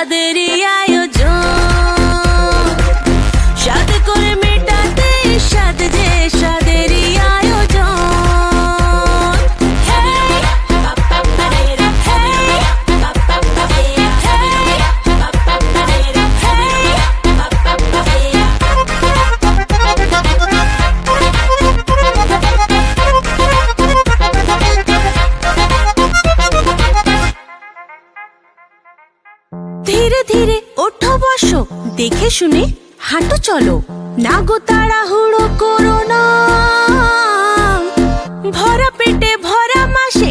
স্বাদেরই আয়োজন, স্বাদ করে মেটাতে স্বাদ যে স্বাদেরই আয়োজন। ধীরে ধীরে ওঠো বসো, দেখে শুনে হাঁটো চলো, না গো তাড়াহুড়ো করো না। ভরা পেটে ভরা মাসে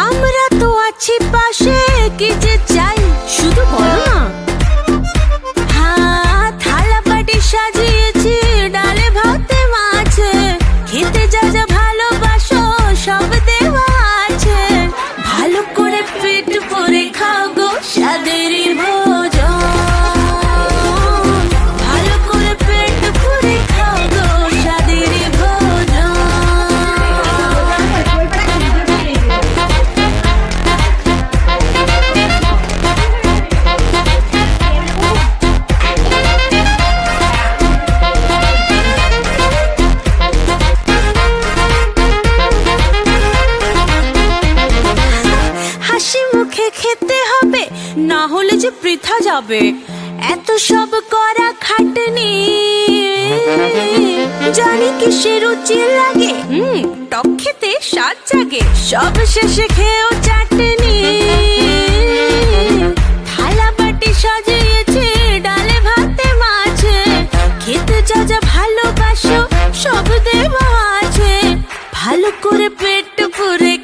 আমরা তো আছি পাশে, কি যে চাই শুধু বলো না। হ্যাঁ, থালা বাটি সাজিয়েছি ডালে ভাতে মাছে, খেতে যা যা ভালোবাসো সব দেওয়া আছে। ভালো করে পেট ভরে খাও গো স্বাদেরই ভোজন, ভালো করে পেট ভরে খাও গো স্বাদেরই ভোজন। হাসি মুখে খেতে হবে, না হলে যে বৃথা যাবে এত সব করা খাটনি। জানি কিসে রুচি লাগে, টক খেতে স্বাদ জাগে, সব শেষে খেয়েও চাটনি। থালা বাটি সাজিয়েছে ডালে ভাতে মাছে, খেতে যা যা ভালোবাসো সব দেওয়া আছে। ভালো করে পেট ভরে